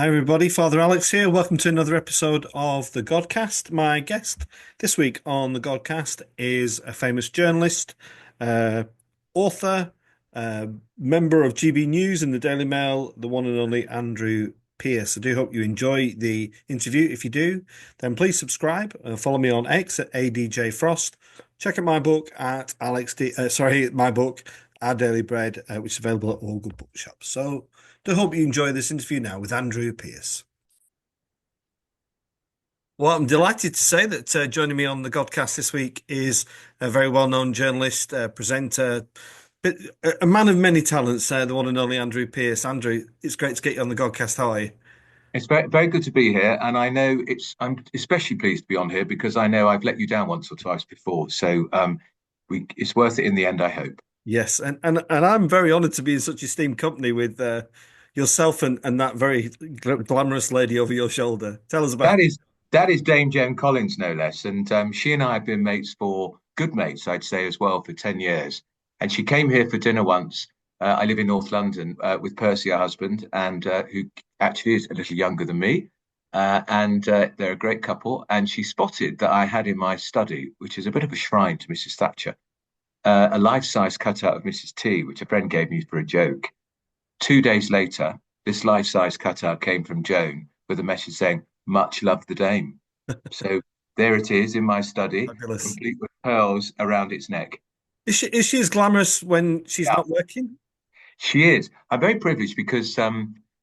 Hi everybody, Father Alex here. Welcome to another episode of the Godcast. My guest this week on the Godcast is a famous journalist, uh, author, uh, member of GB News and the Daily Mail, the one and only Andrew Pierce. I do hope you enjoy the interview. If you do, then please subscribe. Follow me on X at ADJ Check out my book at my book, Our Daily Bread, which is available at all good bookshops. So, I hope you enjoy this interview now with Andrew Pierce. Well, I'm delighted to say that joining me on the Godcast this week is a very well-known journalist, presenter, but a man of many talents, the one and only Andrew Pierce. Andrew, it's great to get you on the Godcast. How are you? It's very good to be here, and I know I'm especially pleased to be on here because I know I've let you down once or twice before. So it's worth it in the end, I hope. Yes, and I'm very honoured to be in such esteemed company with yourself and that very glamorous lady over your shoulder. Tell us about. That is that is Dame Joan Collins, no less, and she and I have been mates for good mates, I'd say as well, for 10 years. And she came here for dinner once. I live in North London with Percy, her husband, and who actually is a little younger than me. And they're a great couple. And she spotted that I had in my study, which is a bit of a shrine to Mrs. Thatcher, a life-size cutout of Mrs. T, which a friend gave me for a joke. 2 days later, this life-size cutout came from Joan with a message saying, "Much love the Dame." So there it is in my study, Fabulous. complete with pearls around its neck. Is she as glamorous when she's Yeah, not working? she is. I'm very privileged because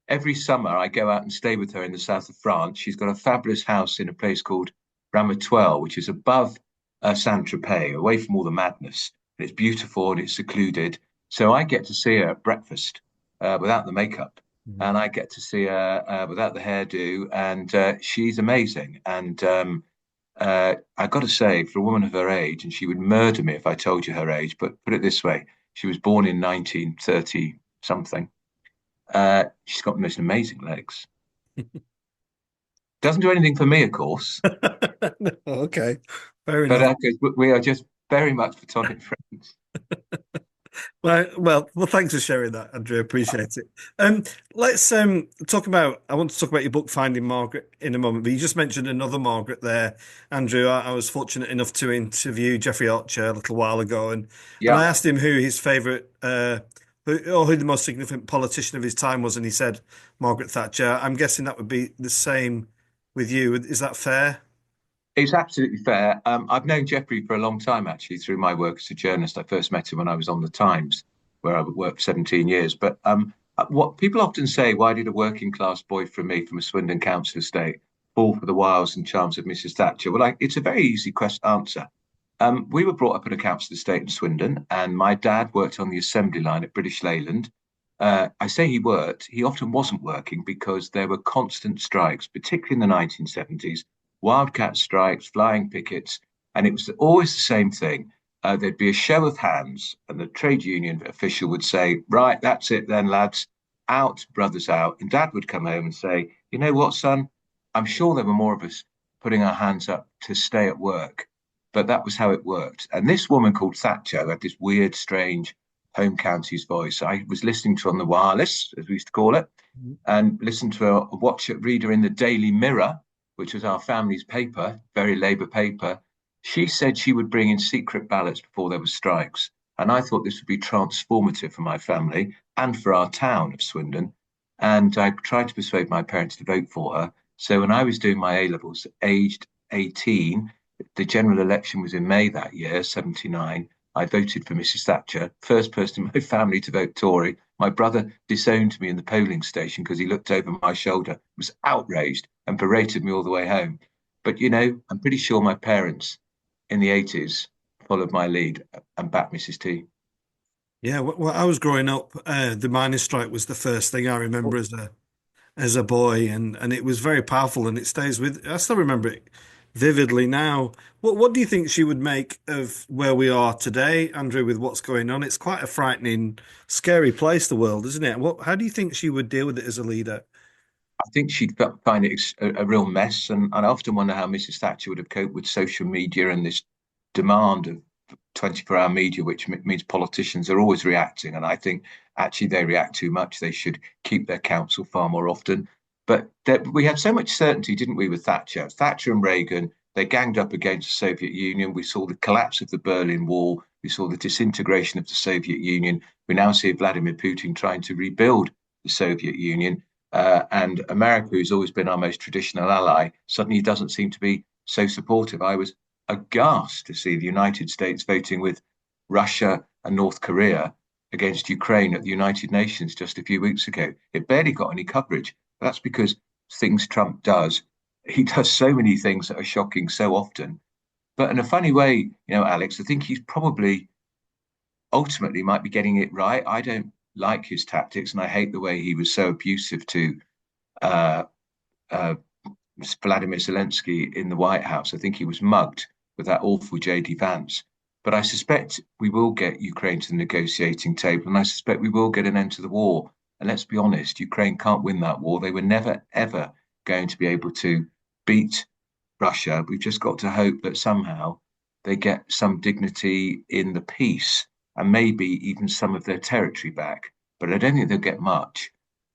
every summer I go out and stay with her in the south of France. She's got a fabulous house in a place called Ramatuelle, which is above Saint-Tropez, away from all the madness. And it's beautiful and it's secluded. So I get to see her at breakfast without the makeup. Mhm. And I get to see her without the hairdo. And she's amazing. And I got to say, for a woman of her age, and she would murder me if I told you her age, but put it this way, she was born in 1930 something. She's got the most amazing legs. Doesn't do anything for me, of course, No, okay, fair but enough. we are just very much platonic friends. Well, thanks for sharing that, Andrew. Appreciate it. Let's talk about. I want to talk about your book, Finding Margaret, in a moment. But you just mentioned another Margaret there, Andrew. I was fortunate enough to interview Jeffrey Archer a little while ago, and Yeah, I asked him who his favourite, who the most significant politician of his time was, and he said Margaret Thatcher. I'm guessing that would be the same with you. Is that fair? it's absolutely fair. I've known Jeffrey for a long time, actually, through my work as a journalist. I first met him when I was on the Times, where I worked for 17 years. But what people often say, why did a working class boy from me, from a Swindon council estate, fall for the wiles and charms of Mrs. Thatcher? Well, it's a very easy answer. We were brought up in a council estate in Swindon, and my dad worked on the assembly line at British Leyland. I say he worked, he often wasn't working because there were constant strikes, particularly in the 1970s, wildcat strikes, flying pickets, and it was always the same thing. There'd be a show of hands, and the trade union official would say, "Right, that's it then, lads, out, brothers out." And dad would come home and say, "You know what, son? I'm sure there were more of us putting our hands up to stay at work, but that was how it worked." And this woman called Thatcher who had this weird, strange home counties voice. I was listening to her on the wireless, as we used to call it, and listened to her watch it, read her in the Daily Mirror, which was our family's paper, very Labour paper. She said she would bring in secret ballots before there were strikes. And I thought this would be transformative for my family and for our town of Swindon. And I tried to persuade my parents to vote for her. So when I was doing my A levels, aged 18, the general election was in May that year, 79. I voted for Mrs. Thatcher, first person in my family to vote Tory. My brother disowned me in the polling station because he looked over my shoulder, was outraged, and berated me all the way home. But, I'm pretty sure my parents in the 80s followed my lead and backed Mrs. T. Yeah, well, I was growing up, the miners' strike was the first thing I remember as a boy, and it was very powerful, and it stays with. I still remember it vividly now. What do you think she would make of where we are today, Andrew, with what's going on? It's quite a frightening, scary place, the world, isn't it? How do you think she would deal with it as a leader? I think she'd find it a real mess. And I often wonder how Mrs. Thatcher would have coped with social media and this demand of 24-hour media, which means politicians are always reacting. And I think actually they react too much. They should keep their counsel far more often. But we had so much certainty, didn't we, with Thatcher? Thatcher and Reagan, they ganged up against the Soviet Union. We saw the collapse of the Berlin Wall. We saw the disintegration of the Soviet Union. We now see Vladimir Putin trying to rebuild the Soviet Union. And America, who's always been our most traditional ally, suddenly doesn't seem to be so supportive. I was aghast to see the United States voting with Russia and North Korea against Ukraine at the United Nations just a few weeks ago. It barely got any coverage. That's because things Trump does, he does so many things that are shocking so often. But in a funny way, Alex, I think he's probably ultimately might be getting it right. I don't like his tactics, and I hate the way he was so abusive to uh, uh, Vladimir Zelensky in the White House. I think he was mugged with that awful JD Vance. But I suspect we will get Ukraine to the negotiating table, and I suspect we will get an end to the war. And let's be honest, Ukraine can't win that war. They were never, ever going to be able to beat Russia. We've just got to hope that somehow they get some dignity in the peace and maybe even some of their territory back. But I don't think they'll get much.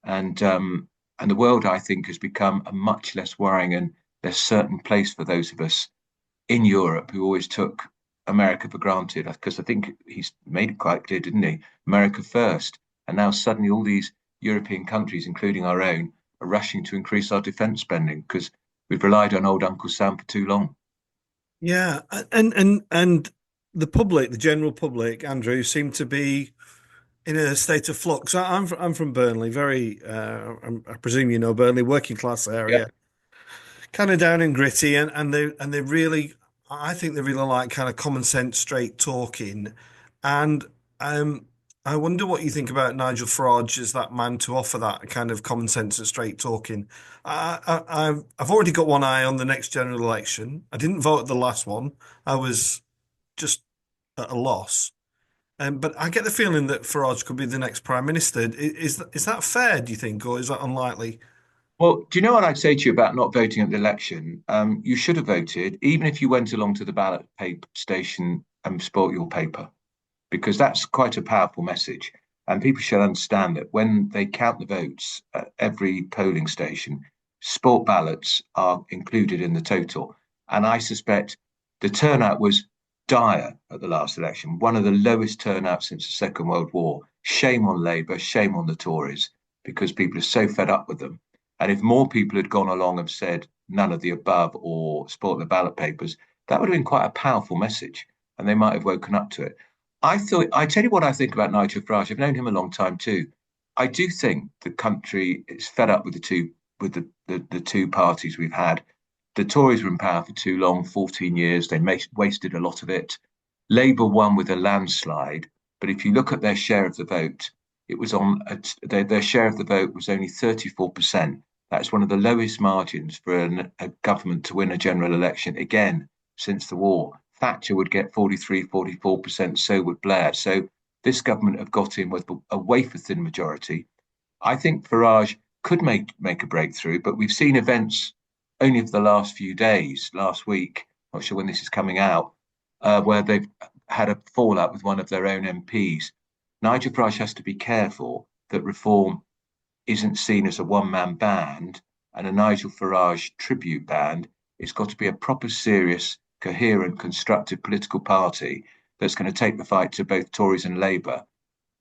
And the world, I think, has become a much less worrying and less certain place for those of us in Europe who always took America for granted. Because I think he's made it quite clear, didn't he? America first. And now suddenly all these European countries, including our own, are rushing to increase our defence spending because we've relied on old Uncle Sam for too long. Yeah, and the public, the general public, Andrew, seem to be in a state of flux. I'm from Burnley, very I presume you know Burnley, working class Yeah. area, kind of down and gritty, and they really, I think they really like kind of common sense, straight talking, and um, I wonder what you think about Nigel Farage as that man to offer that kind of common sense and straight talking. I've already got one eye on the next general election. I didn't vote at the last one. I was just at a loss. But I get the feeling that Farage could be the next prime minister. Is that fair, do you think, or is that unlikely? Well, do you know what I'd say to you about not voting at the election? You should have voted, even if you went along to the ballot paper station and sport your paper, because that's quite a powerful message. And people should understand that when they count the votes at every polling station, sport ballots are included in the total. And I suspect the turnout was dire at the last election, one of the lowest turnouts since the Second World War. Shame on Labour, shame on the Tories, because people are so fed up with them. And if more people had gone along and said none of the above or sport the ballot papers, that would have been quite a powerful message. And they might have woken up to it. I tell you what I think about Nigel Farage. I've known him a long time too. I do think the country is fed up with the two parties we've had. The Tories were in power for too long, 14 years. They wasted a lot of it. Labour won with a landslide. But if you look at their share of the vote, it was their share of the vote was only 34%. That's one of the lowest margins for a government to win a general election again since the war. Thatcher would get 43, 44%, so would Blair. So this government have got in with a wafer thin majority. I think Farage could make a breakthrough, but we've seen events only of the last few days, last week, not sure when this is coming out, where they've had a fallout with one of their own MPs. Nigel Farage has to be careful that reform isn't seen as a one-man band and a Nigel Farage tribute band. It's got to be a proper, serious, coherent, constructive political party that's going to take the fight to both Tories and Labour,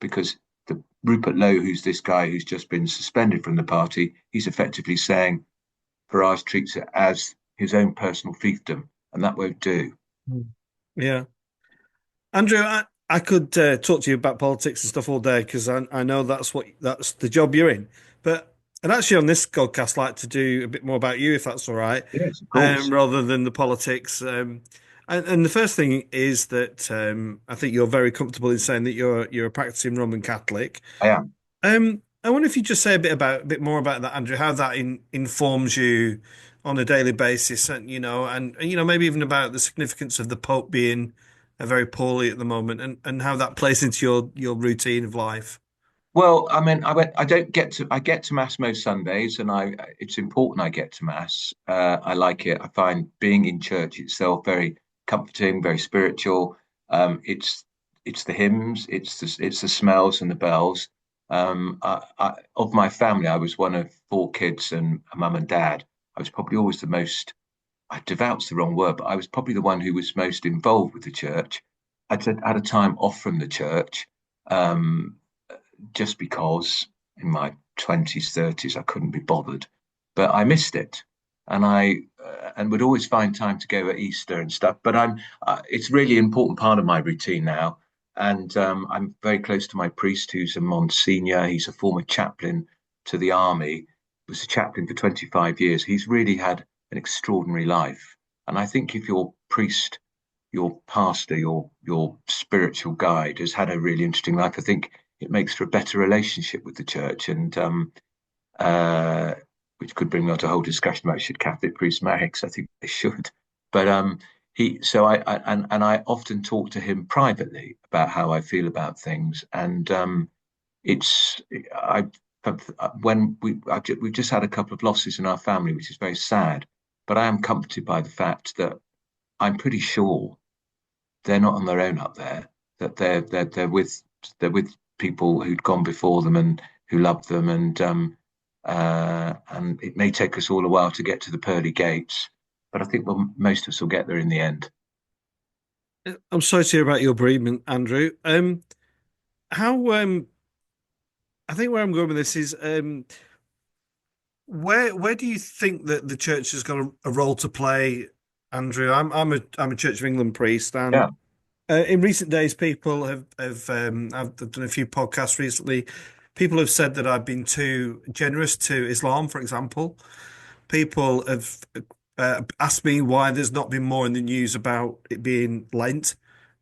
because the Rupert Lowe, who's this guy who's just been suspended from the party, he's effectively saying Farage treats it as his own personal fiefdom, and that won't do. Yeah. Andrew, I could talk to you about politics and stuff all day because I know that's the job you're in. But I'd actually on this podcast like to do a bit more about you, if that's all right, Yes, of course. rather than the politics. And the first thing is that I think you're very comfortable in saying that you're a practicing Roman Catholic. I am. I wonder if you just say a bit more about that, Andrew, how that informs you on a daily basis, and maybe even about the significance of the Pope being very poorly at the moment, and how that plays into your routine of life. Well, I mean, I don't I get to mass most Sundays, and it's important I get to mass. I like it. I find being in church itself very comforting, very spiritual. It's the hymns, it's the smells and the bells. Of my family, I was one of four kids and a mum and dad. I was probably always the most, devout's the wrong word, but I was probably the one who was most involved with the church. I'd had a time off from the church, um, just because in my 20s, 30s, I couldn't be bothered, but I missed it. And would always find time to go at Easter and stuff. But it's really important part of my routine now. And I'm very close to my priest, who's a Monsignor. He's a former chaplain to the army, was a chaplain for 25 years. He's really had an extraordinary life. And I think if your priest, your pastor, your spiritual guide has had a really interesting life, I think it makes for a better relationship with the church. And uh, which could bring me on to a whole discussion about should Catholic priests marry, because I think they should. But I often talk to him privately about how I feel about things, and it's I when we've just had a couple of losses in our family, which is very sad. But I am comforted by the fact that I'm pretty sure they're not on their own up there. That they're with people who'd gone before them and who love them, and it may take us all a while to get to the pearly gates, but I think most of us will get there in the end. I'm sorry to hear about your bereavement, Andrew. How I think where I'm going with this is where do you think that the church has got a role to play, Andrew? I'm a Church of England priest, and Yeah, in recent days, people have I've done a few podcasts recently. People have said that I've been too generous to Islam, for example. People have asked me why there's not been more in the news about it being Lent,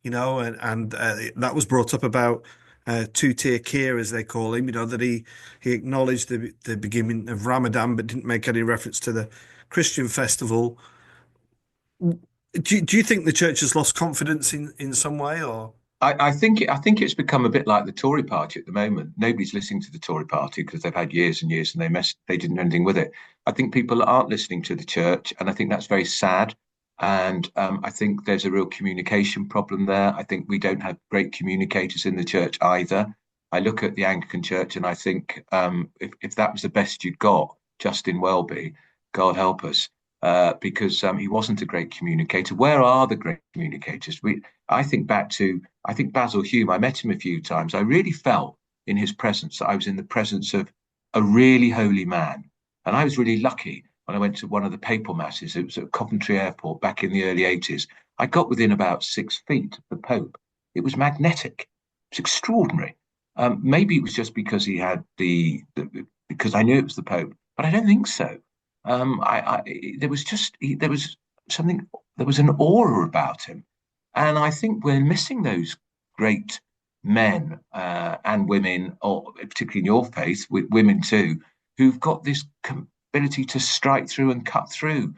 and that was brought up about two-tier Kier, as they call him, that he acknowledged the beginning of Ramadan, but didn't make any reference to the Christian festival. Do you think the church has lost confidence in some way, or? I think it's become a bit like the Tory party at the moment. Nobody's listening to the Tory party because they've had years and years and they didn't do anything with it. I think people aren't listening to the church, and I think that's very sad. And I think there's a real communication problem there. I think we don't have great communicators in the church either. I look at the Anglican Church and I think if that was the best you'd got, Justin Welby, God help us, because he wasn't a great communicator. Where are the great communicators? I think Basil Hume, I met him a few times. I really felt in his presence that I was in the presence of a really holy man. And I was really lucky when I went to one of the papal masses. It was at Coventry Airport back in the early 80s. I got within about 6 feet of the Pope. It was magnetic. It was extraordinary. Maybe it was just because he had because I knew it was the Pope, but I don't think so. There was there was something, there was an aura about him. And I think we're missing those great men and women, or particularly in your faith, women too, who've got this ability to strike through and cut through.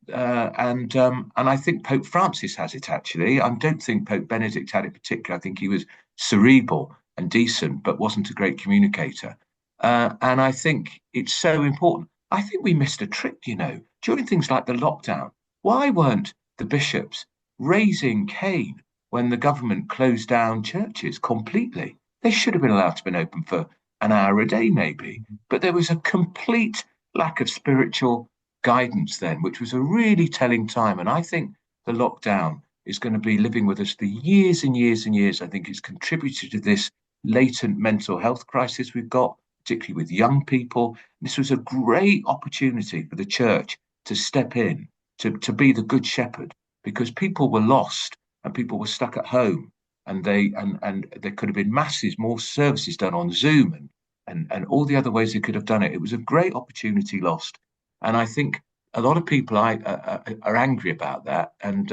And I think Pope Francis has it actually. I don't think Pope Benedict had it particularly. I think he was cerebral and decent, but wasn't a great communicator. And I think it's so important. I think we missed a trick, during things like the lockdown. Why weren't the bishops raising Cain when the government closed down churches completely? They should have been allowed to be open for an hour a day, maybe. But there was a complete lack of spiritual guidance then, which was a really telling time. And I think the lockdown is going to be living with us for years and years and years. I think it's contributed to this latent mental health crisis we've got, particularly with young people. This was a great opportunity for the church to step in, to be the good shepherd, because people were lost and people were stuck at home, and there could have been more services done on Zoom and all the other ways they could have done it. It was a great opportunity lost, and I think a lot of people are angry about that. And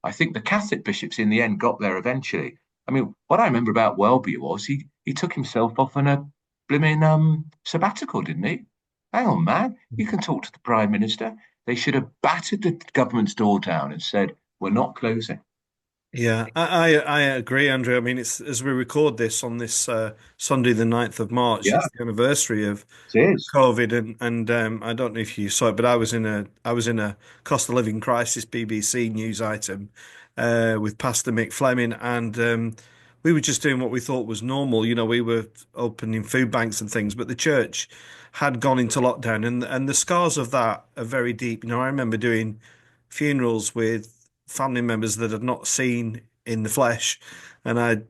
I think the Catholic bishops in the end got there eventually. I mean, what I remember about Welby was he took himself off on a blimmin' sabbatical, didn't he? Hang on, man, you can talk to the Prime Minister. They should have battered the government's door down and said, we're not closing. Yeah, I agree, Andrew. I mean, it's as we record this on this Sunday, the 9th of March, Yeah, it's the anniversary of it is. COVID, and I don't know if you saw it, but I was in a cost of living crisis BBC news item with Pastor Mick Fleming, and we were just doing what we thought was normal. We were opening food banks and things, but the church had gone into lockdown, and the scars of that are very deep. I remember doing funerals with family members that I'd not seen in the flesh, and I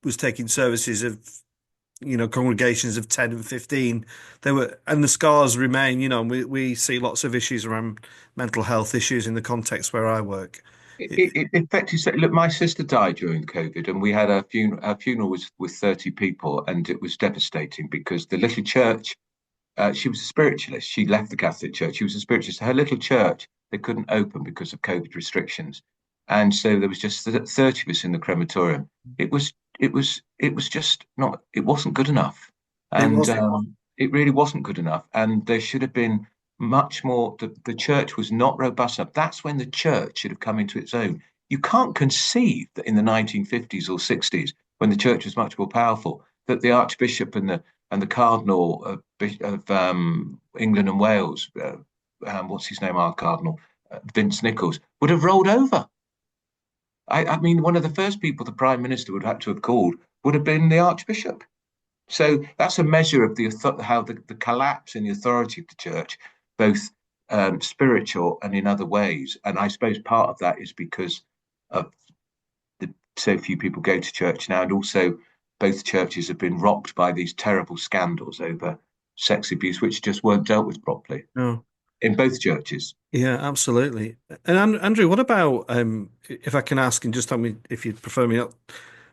was taking services of congregations of 10 and 15. And the scars remain. And we see lots of issues around mental health issues in the context where I work. In fact, you said, look, my sister died during COVID, and we had a funeral. Our funeral was with 30 people, and it was devastating because the little church. She was a spiritualist. She left the Catholic Church. She was a spiritualist. Her little church they couldn't open because of COVID restrictions, and so there was just 30 of us in the crematorium. It was just not. It wasn't good enough, It and wasn't. it really wasn't good enough. And there should have been much more. The church was not robust enough. That's when the church should have come into its own. You can't conceive that in the 1950s or 60s, when the church was much more powerful, that the Archbishop and the Cardinal of England and Wales, what's his name, our Cardinal, Vince Nichols, would have rolled over. I mean, one of the first people the Prime Minister would have to have called would have been the Archbishop. So that's a measure of how the collapse in the authority of the church, both spiritual and in other ways. And I suppose part of that is because of so few people go to church now, and also both churches have been rocked by these terrible scandals over sex abuse, which just weren't dealt with properly No. in both churches. Yeah, absolutely. And Andrew, what about if I can ask, and just tell me if you prefer me not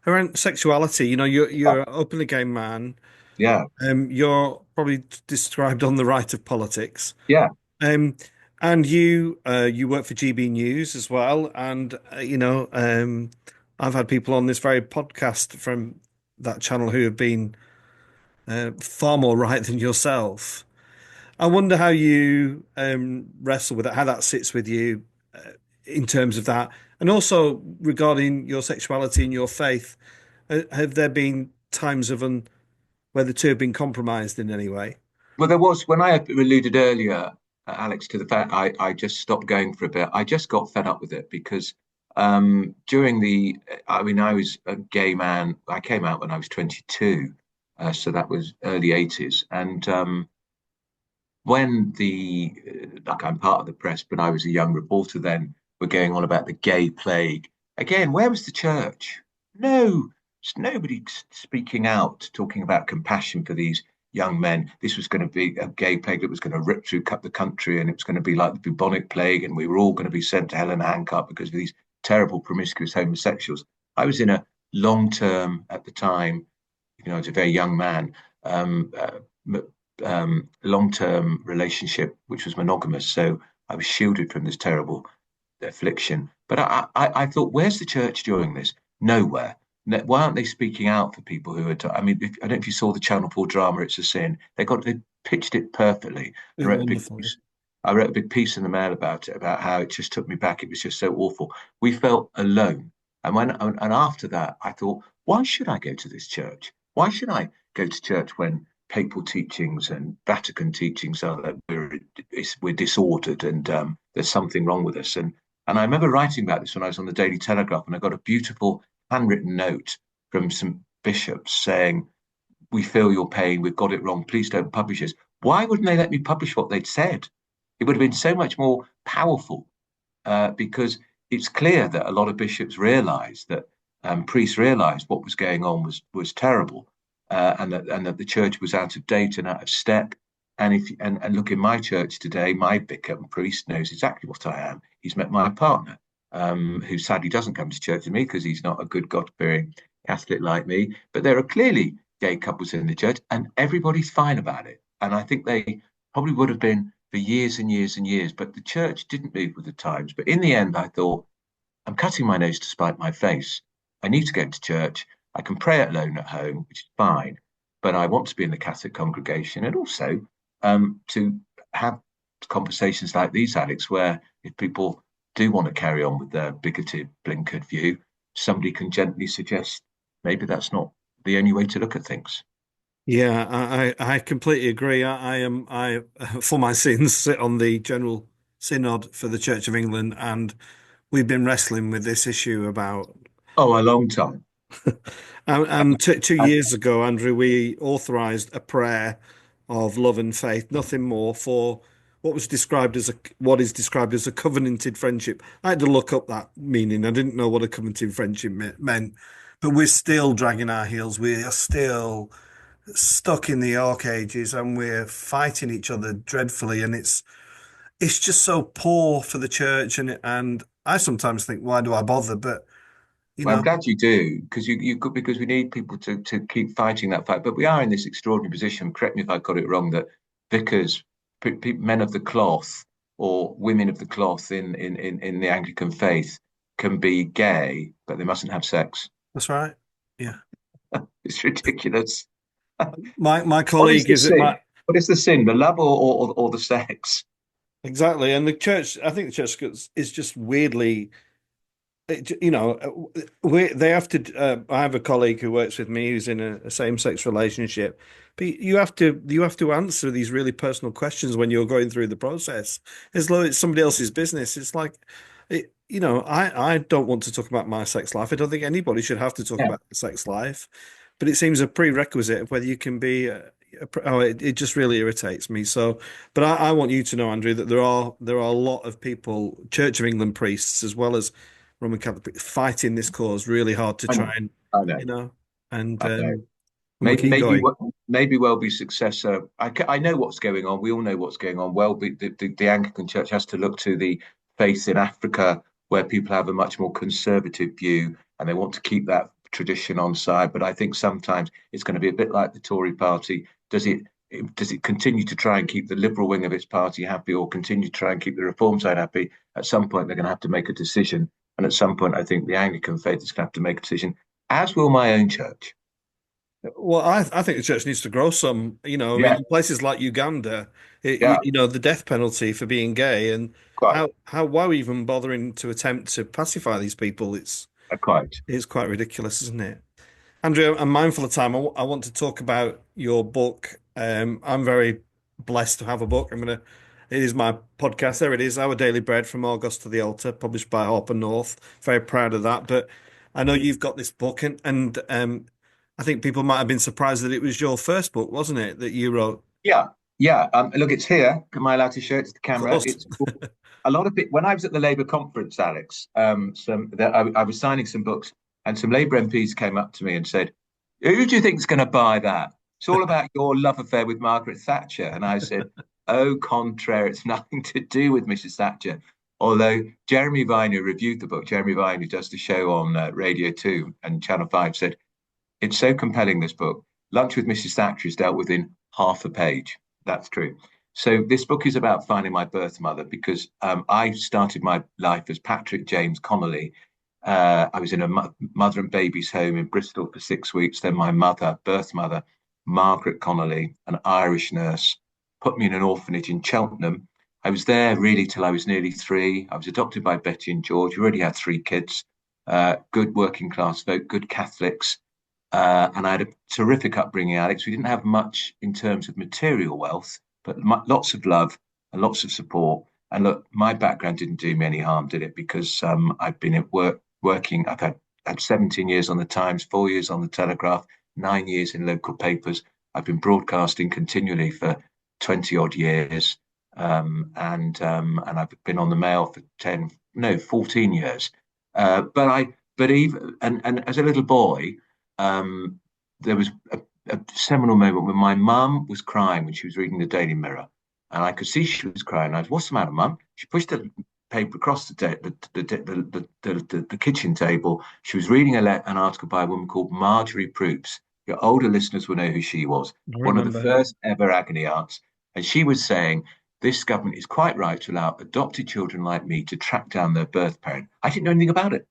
around sexuality? You're an openly gay man. Yeah, You're probably described on the right of politics. yeah, Um, and you work for GB News as well. And I've had people on this very podcast from that channel who have been far more right than yourself. I wonder how you wrestle with it, how that sits with you in terms of that, and also regarding your sexuality and your faith. Have there been times where the two have been compromised in any way? well, there was when I alluded earlier, Alex, to the fact I just stopped going for a bit. I just got fed up with it because during I mean, I was a gay man. I came out when I was 22, so that was early 80s. And when like I'm part of the press, but I was a young reporter then, we're going on about the gay plague. Again, where was the church? No, nobody speaking out, talking about compassion for these young men. This was going to be a gay plague that was going to rip through the country, and it was going to be like the bubonic plague, and we were all going to be sent to hell in a handcart because of these terrible promiscuous homosexuals. I was in a long term at the time, I was a very young man, long term relationship which was monogamous, so I was shielded from this terrible affliction. But I thought, where's the church during this? Nowhere. Why aren't they speaking out for people who are? I mean, I don't know if you saw the Channel 4 drama "It's a Sin." They pitched it perfectly. I wrote a big Wonderful. piece. I wrote a big piece in the Mail about it, about how it just took me back. It was just so awful. We felt alone, and after that, I thought, why should I go to this church? Why should I go to church when papal teachings and Vatican teachings are that we're disordered and there's something wrong with us? And I remember writing about this when I was on the Daily Telegraph, and I got a beautiful handwritten note from some bishops saying, "We feel your pain. We've got it wrong. Please don't publish this." Why wouldn't they let me publish what they'd said? It would have been so much more powerful because it's clear that a lot of bishops realised that priests realised what was going on was terrible, and that the church was out of date and out of step. And look, in my church today, my vicar and priest knows exactly what I am. He's met my partner, who sadly doesn't come to church with me because he's not a good God-fearing Catholic like me. But there are clearly gay couples in the church, and everybody's fine about it. And I think they probably would have been for years and years and years. But the church didn't move with the times. But in the end, I thought, I'm cutting my nose to spite my face. I need to go to church. I can pray alone at home, which is fine. But I want to be in the Catholic congregation, and also to have conversations like these, Alex, where if people do want to carry on with their bigoted, blinkered view, somebody can gently suggest maybe that's not the only way to look at things. Yeah, I completely agree. I for my sins sit on the General Synod for the Church of England, and we've been wrestling with this issue about Oh, a long time. And two And years ago, Andrew, we authorised a prayer of love and faith, nothing more, for what is described as a covenanted friendship. I had to look up that meaning. I didn't know what a covenanted friendship meant, but we're still dragging our heels. We are still stuck in the arc ages, and we're fighting each other dreadfully. And it's just so poor for the church. And I sometimes think, why do I bother? But you well, I'm know, glad you do because you could because we need people to keep fighting that fight. But we are in this extraordinary position. Correct me if I got it wrong. That vicars, men of the cloth, or women of the cloth in the Anglican faith can be gay, but they mustn't have sex. that's right. Yeah. It's ridiculous. My What is colleague the is at sin? my What is the sin? The love or the sex? exactly, and the church. I think the church is just weirdly, they have to. I have a colleague who works with me who's in a same-sex relationship, but you have to answer these really personal questions when you're going through the process, as though it's somebody else's business. It's like, I don't want to talk about my sex life. I don't think anybody should have to talk Yeah. about sex life, but it seems a prerequisite of whether you can be. It just really irritates me. So, but I want you to know, Andrew, that there are a lot of people, Church of England priests as well as Roman Catholic priests, fighting this cause really hard to I try know. and I know. you know and I know. we'll Maybe, keep maybe, going. maybe Welby's successor. I know what's going on. We all know what's going on. Welby, the Anglican Church has to look to the faith in Africa, where people have a much more conservative view, and they want to keep that tradition on side. But I think sometimes it's going to be a bit like the Tory party. Does it continue to try and keep the liberal wing of its party happy, or continue to try and keep the reform side happy? At some point, they're going to have to make a decision, and at some point, I think the Anglican faith is going to have to make a decision, as will my own church. Well, I think the church needs to grow some. I mean, Yeah, in places like Uganda, yeah, the death penalty for being gay, and quite, how why we even bothering to attempt to pacify these people? quite. It's quite ridiculous, isn't it? Andrew, I'm mindful of time. I want to talk about your book. I'm very blessed to have a book. It is my podcast. There it is, Our Daily Bread from August to the Altar, published by Harper North. Very proud of that. But I know you've got this book, and I think people might have been surprised that it was your first book, wasn't it, that you wrote? Yeah, yeah. Look, it's here. Am I allowed to show it to the Of camera? course. It's a lot of it. When I was at the Labour conference, Alex, I was signing some books, and some Labour MPs came up to me and said, "Who do you think's going to buy that? It's all about your love affair with Margaret Thatcher." And I said, "Au contraire, it's nothing to do with Mrs. Thatcher." Although Jeremy Vine, who reviewed the book, Jeremy Vine, who does the show on Radio 2 and Channel 5, said, "It's so compelling, this book. Lunch with Mrs. Thatcher is dealt with in half a page." That's true. So this book is about finding my birth mother because I started my life as Patrick James Connolly. I was in a mother and baby's home in Bristol for 6 weeks. Then my birth mother, Margaret Connolly, an Irish nurse, put me in an orphanage in Cheltenham. I was there really till I was nearly 3. I was adopted by Betty and George. We already had 3 kids, good working class folk, good Catholics. And I had a terrific upbringing, Alex. We didn't have much in terms of material wealth, but lots of love and lots of support. And look, my background didn't do me any harm, did it? Because I've been at working. I've had 17 years on the Times, 4 years on the Telegraph, 9 years in local papers. I've been broadcasting continually for 20 odd years, and I've been on the Mail for 14 years. But even and as a little boy um, there was a seminal moment when my mum was crying when she was reading the Daily Mirror, and I could see she was crying. I said, "What's the matter, mum?" She pushed the paper across the kitchen table. She was reading an article by a woman called Marjorie Proops. Your older listeners will know who she was, I one of the remember her. first ever agony aunts. And she was saying, this government is quite right to allow adopted children like me to track down their birth parent. I didn't know anything about it.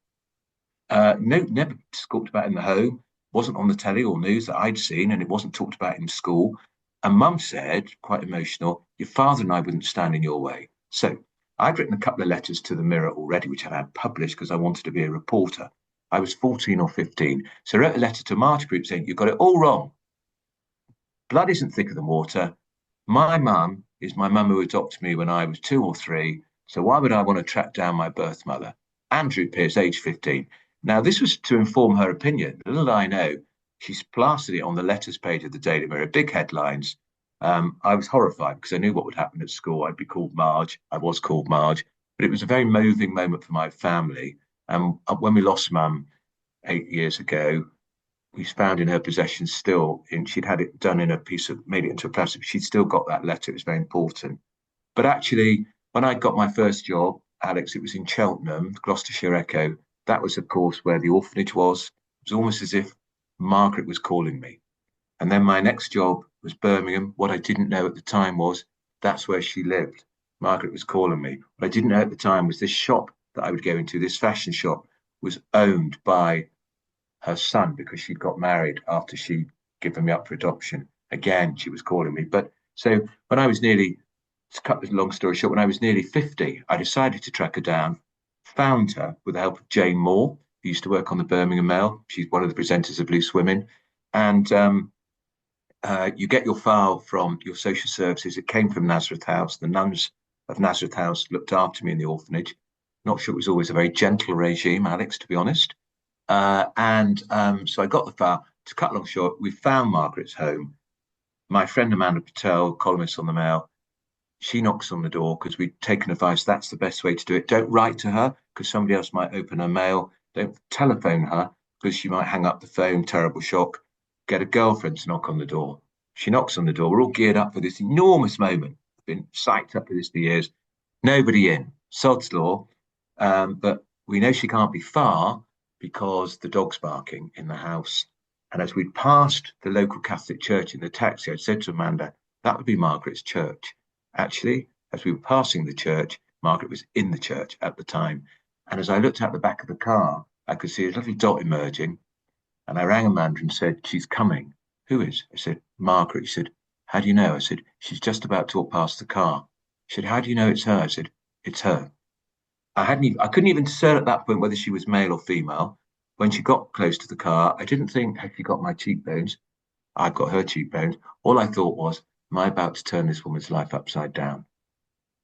No, never talked about in the home, wasn't on the telly or news that I'd seen, and it wasn't talked about in school. And mum said, quite emotional, your father and I wouldn't stand in your way. So I'd written a couple of letters to the Mirror already, which I had published because I wanted to be a reporter. I was 14 or 15. So I wrote a letter to March Group saying, you've got it all wrong. Blood isn't thicker than water. My mum is my mum who adopted me when I was 2 or 3. So why would I want to track down my birth mother? Andrew Pierce, age 15. Now, this was to inform her opinion. Little did I know, she's plastered it on the letters page of the Daily Mirror, big headlines. I was horrified because I knew what would happen at school. I'd be called Marge. I was called Marge, but it was a very moving moment for my family. And when we lost Mum 8 years ago, we found in her possession still, and she'd had it done in a piece of, made it into a plastic. She'd still got that letter. It was very important. But actually, when I got my first job, Alex, it was in Cheltenham, Gloucestershire Echo. That was, of course, where the orphanage was. It was almost as if Margaret was calling me. And then my next job was Birmingham. What I didn't know at the time was that's where she lived. Margaret was calling me. What I didn't know at the time was this shop that I would go into, this fashion shop, was owned by her son because she'd got married after she'd given me up for adoption. Again, she was calling me. But so when I was nearly, to cut the long story short, when I was nearly 50, I decided to track her down, found her with the help of Jane Moore, who used to work on the Birmingham Mail. She's one of the presenters of Loose Women. And you get your file from your social services. It came from Nazareth House. The nuns of Nazareth House looked after me in the orphanage. Not sure it was always a very gentle regime, Alex, to be honest. So I got the file. To cut long short, we found Margaret's home. My friend Amanda Patel, columnist on the Mail, she knocks on the door because we'd taken advice. That's the best way to do it. Don't write to her because somebody else might open her mail. Don't telephone her because she might hang up the phone. Terrible shock. Get a girlfriend to knock on the door. She knocks on the door. We're all geared up for this enormous moment. I've been psyched up for this for years. Nobody in. Sod's law. But we know she can't be far because the dog's barking in the house. And as we'd passed the local Catholic church in the taxi, I said to Amanda, that would be Margaret's church. Actually, as we were passing the church, Margaret was in the church at the time. And as I looked out the back of the car, I could see a little dot emerging. And I rang Amanda and said, she's coming. Who is? I said, Margaret. She said, how do you know? I said, she's just about to walk past the car. She said, how do you know it's her? I said, it's her. I couldn't even discern at that point whether she was male or female. When she got close to the car, I didn't think, has she got my cheekbones? I've got her cheekbones. All I thought was, am I about to turn this woman's life upside down?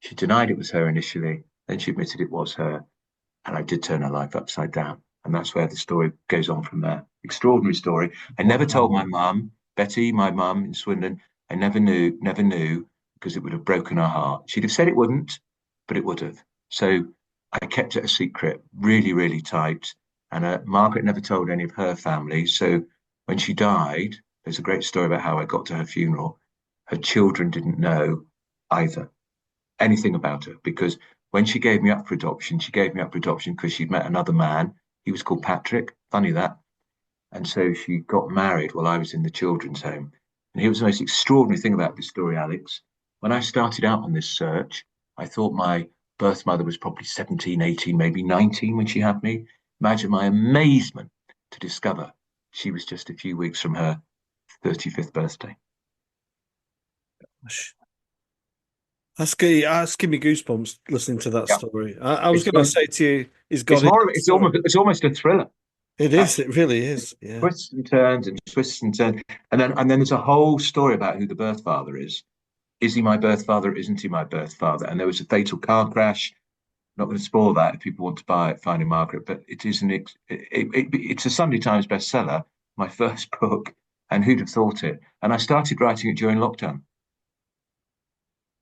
She denied it was her initially, then she admitted it was her, and I did turn her life upside down. And that's where the story goes on from there. Extraordinary story. I never told my mum, Betty, my mum in Swindon. I never knew, because it would have broken her heart. She'd have said it wouldn't, but it would have. So I kept it a secret, really, really tight. And Margaret never told any of her family. So when she died, there's a great story about how I got to her funeral. Her children didn't know either anything about her because when she gave me up for adoption, because she'd met another man. He was called Patrick. Funny that. And so she got married while I was in the children's home. And here's the most extraordinary thing about this story, Alex. When I started out on this search, I thought my birth mother was probably 17, 18, maybe 19 when she had me. Imagine my amazement to discover she was just a few weeks from her 35th birthday. That's giving me goosebumps listening to that story. I was going to say to you, it's almost a thriller. It is. It really is. Yeah. Twists and turns, and then there's a whole story about who the birth father is. Is he my birth father? Isn't he my birth father? And there was a fatal car crash. I'm not going to spoil that if people want to buy it, Finding Margaret, but it's a Sunday Times bestseller, my first book, and who'd have thought it? And I started writing it during lockdown.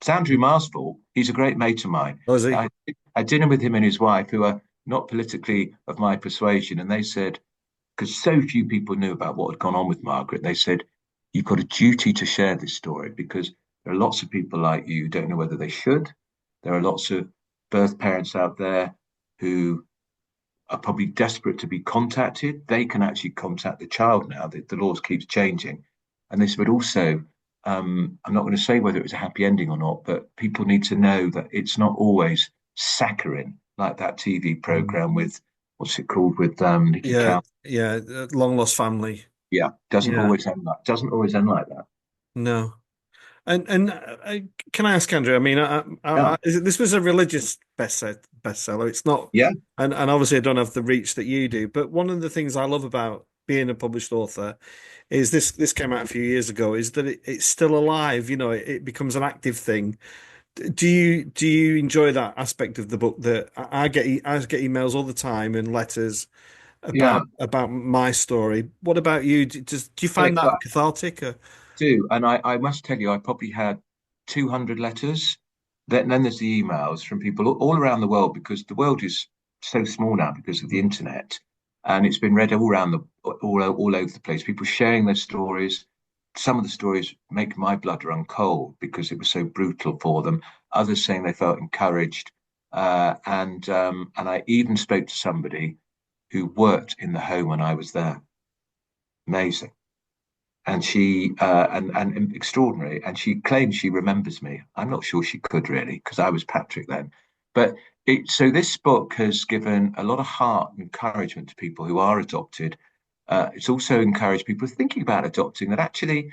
It's Andrew Marsfall. He's a great mate of mine. Oh, is he? I had dinner with him and his wife, who are not politically of my persuasion, and they said, because so few people knew about what had gone on with Margaret, they said, you've got a duty to share this story because there are lots of people like you who don't know whether they should. There are lots of birth parents out there who are probably desperate to be contacted. They can actually contact the child now. The laws keeps changing. And they said, but also, I'm not going to say whether it was a happy ending or not, but people need to know that it's not always saccharine, like that TV program with, what's it called, with Nicky Cow. Yeah, Long Lost Family. Yeah, doesn't always end like that. No. And can I ask Andrew? I mean, this was a religious bestseller. It's not, yeah. And obviously, I don't have the reach that you do. But one of the things I love about being a published author is this came out a few years ago. Is that it's still alive? You know, it becomes an active thing. Do you enjoy that aspect of the book? That I get emails all the time and letters Yeah, about my story. What about you? Do you find Alex, I that cathartic? Or? do. And I must tell you, I probably had 200 letters. Then there's the emails from people all around the world because the world is so small now because of the internet. And it's been read all around all over the place. People sharing their stories. Some of the stories make my blood run cold because it was so brutal for them. Others saying they felt encouraged. And I even spoke to somebody who worked in the home when I was there. Amazing. And she and extraordinary. And she claims she remembers me. I'm not sure she could really, because I was Patrick then. But so this book has given a lot of heart and encouragement to people who are adopted. It's also encouraged people thinking about adopting that actually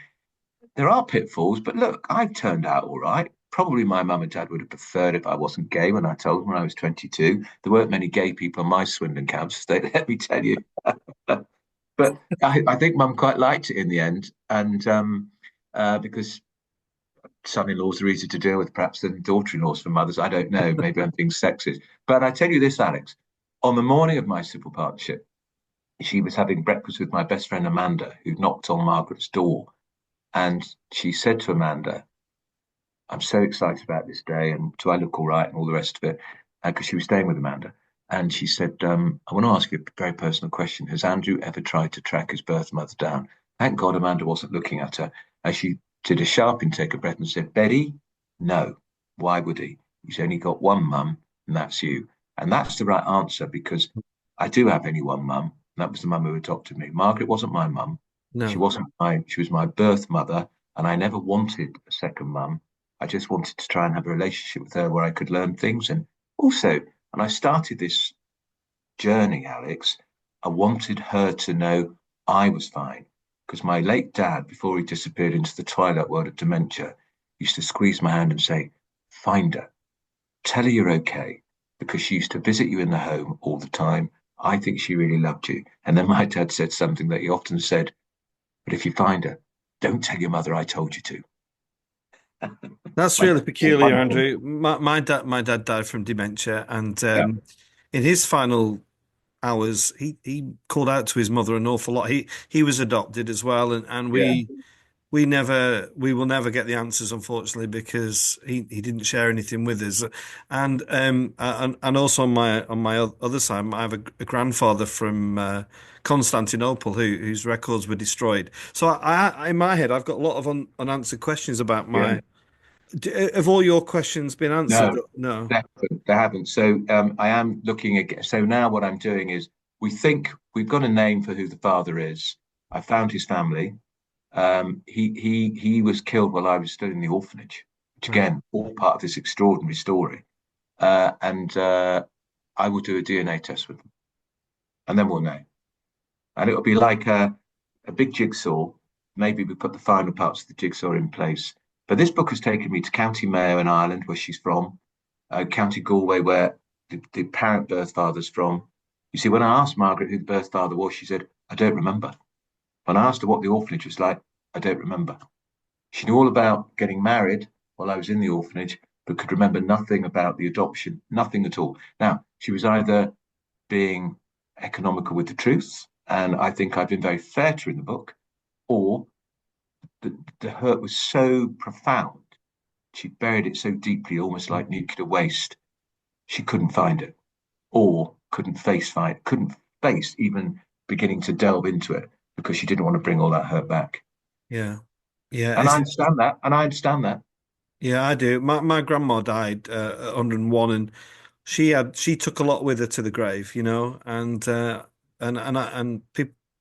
there are pitfalls, but look, I've turned out all right. Probably my mum and dad would have preferred if I wasn't gay when I told them when I was 22. There weren't many gay people on my Swindon campus, let me tell you. But I think mum quite liked it in the end, and because son-in-laws are easier to deal with perhaps than daughter-in-laws for mothers. I don't know. Maybe I'm being sexist. But I tell you this, Alex, on the morning of my civil partnership, she was having breakfast with my best friend Amanda, who knocked on Margaret's door, and she said to Amanda, "I'm so excited about this day, and do I look all right?" and all the rest of it, because she was staying with Amanda. And she said, "I want to ask you a very personal question. Has Andrew ever tried to track his birth mother down?" Thank God Amanda wasn't looking at her. As she did a sharp intake of breath and said, "Betty, no. Why would he? He's only got one mum, and that's you." And that's the right answer because I do have only one mum, and that was the mum who adopted me. Margaret wasn't my mum. She No. wasn't my, she was my birth mother, and I never wanted a second mum. I just wanted to try and have a relationship with her where I could learn things. And also, and I started this journey, Alex, I wanted her to know I was fine. Because my late dad, before he disappeared into the twilight world of dementia, used to squeeze my hand and say, "Find her, tell her you're okay." Because she used to visit you in the home all the time. I think she really loved you. And then my dad said something that he often said, "But if you find her, don't tell your mother I told you to." That's My really dad was peculiar, wonderful. Andrew. My dad died from dementia, and Yeah, in his final hours, he called out to his mother an awful lot. He was adopted as well, and yeah, we will never get the answers, unfortunately, because he didn't share anything with us. And also on my other side, I have a grandfather from Constantinople whose records were destroyed. So in my head, I've got a lot of unanswered questions about yeah. my. Have all your questions been answered? No, No. they haven't. So I am looking again. So now what I'm doing is we think we've got a name for who the father is. I found his family. He was killed while I was still in the orphanage, which Right. again, all part of this extraordinary story. And I will do a DNA test with them, and then we'll know. And it'll be like a big jigsaw. Maybe we put the final parts of the jigsaw in place. But this book has taken me to County Mayo in Ireland, where she's from, County Galway, where the apparent birth father's from. You see, when I asked Margaret who the birth father was, she said, "I don't remember." When I asked her what the orphanage was like, "I don't remember." She knew all about getting married while I was in the orphanage, but could remember nothing about the adoption, nothing at all. Now, she was either being economical with the truth, and I think I've been very fair to her in the book, or the hurt was so profound, she buried it so deeply, almost like nuclear waste, she couldn't find it, or couldn't face even beginning to delve into it because she didn't want to bring all that hurt back. Yeah. Yeah. And I understand that, and I understand that. Yeah, I do. My grandma died at 101, and she took a lot with her to the grave, and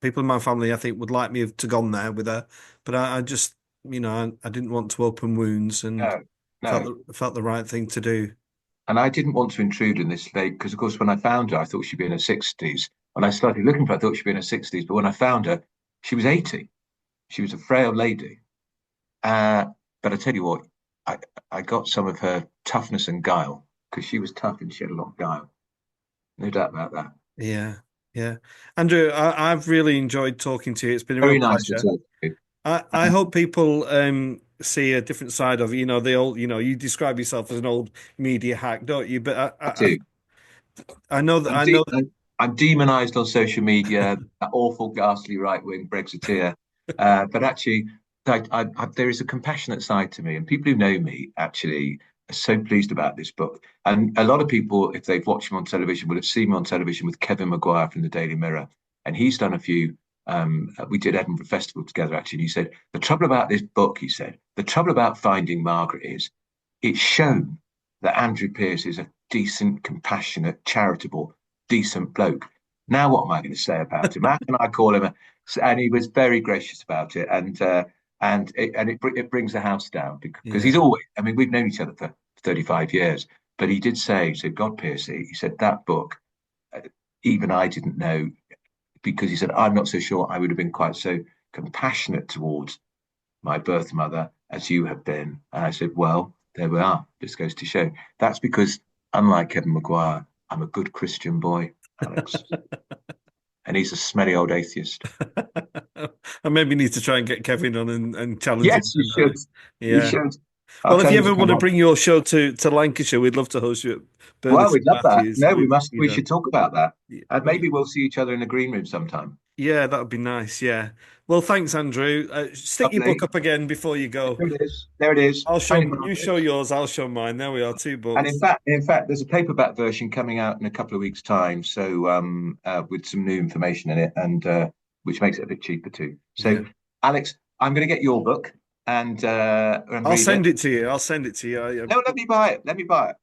people in my family, I think, would like me to gone there with her, but I just, I didn't want to open wounds, and No, no. felt the right thing to do. And I didn't want to intrude in this late because, of course, when I found her, I thought she'd be in her 60s. When I started looking for her, I thought she'd be in her 60s. But when I found her, she was 80. She was a frail lady. Uh, but I tell you what, I, I got some of her toughness and guile because she was tough and she had a lot of guile. No doubt about that. Yeah, yeah. Andrew, I've really enjoyed talking to you. It's been a real Very nice to pleasure. talk to you. I hope people see a different side of, the old, you describe yourself as an old media hack, don't you? But I do. I know that I'm I know deep. I'm demonized on social media, that awful, ghastly right-wing Brexiteer. But actually, there is a compassionate side to me, and people who know me actually are so pleased about this book. And a lot of people, if they've watched me on television, will have seen me on television with Kevin Maguire from the Daily Mirror, and he's done a few. We did Edinburgh Festival together, actually. And he said, the trouble about this book, he said, the trouble about Finding Margaret is it's shown that Andrew Pierce is a decent, compassionate, charitable, decent bloke. Now, what am I going to say about him? How can I call him? And he was very gracious about it, and it brings the house down because Yeah. he's always. I mean, we've known each other for 35 years, but he did say, he said, God, Pierce, he said that book, even I didn't know because he said I'm not so sure I would have been quite so compassionate towards my birth mother as you have been. And I said, well, there we are. This goes to show. That's because, unlike Kevin Maguire, I'm a good Christian boy, Alex. And he's a smelly old atheist. I maybe need to try and get Kevin on and challenge him. Yes, you should. You Yeah. should. I'll Well, if tell you him to ever want come to on. bring your show to Lancashire, we'd love to host you at Burnley Well, St we'd love that. Matthews. No, we must. You We know, should talk about that. And we maybe we'll see each other in the green room sometime. yeah, that would be nice. Yeah. Well, thanks, Andrew. Stick your book Lovely. up again before you go. There it is. There it is. I'll Finding show you Margaret. show yours. I'll show mine. There we are, two And books. in fact, there's a paperback version coming out in a couple of weeks' time. So, with some new information in it, and which makes it a bit cheaper too. Yeah. So, Alex, I'm going to get your book and I'll read it. send it to you. I'll send it to you. No, let me buy it. Let me buy it.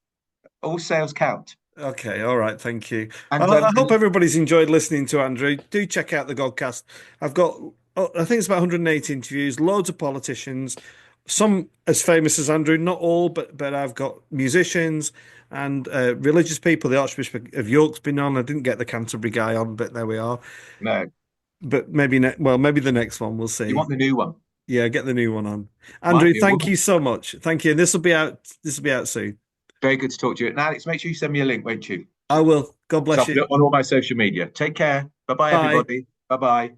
All sales count. Okay, all right, thank you. And I hope everybody's enjoyed listening to Andrew. Do check out the Godcast. I've got, I think it's about 180 interviews, loads of politicians, some as famous as Andrew, not all, but I've got musicians and religious people. The Archbishop of York's been on. I didn't get the Canterbury guy on, but there we are. no, But maybe maybe the next one we'll you see. want the new one? Yeah, get the new one on. Might Andrew, be a thank woman. you so much. Thank you. And this will be out. This will be out soon. Very good to talk to you. And Alex, make sure you send me a link, won't you? I will. God So bless I'll put you. it on all my social media. Take care. Bye bye, Bye. everybody. Bye bye.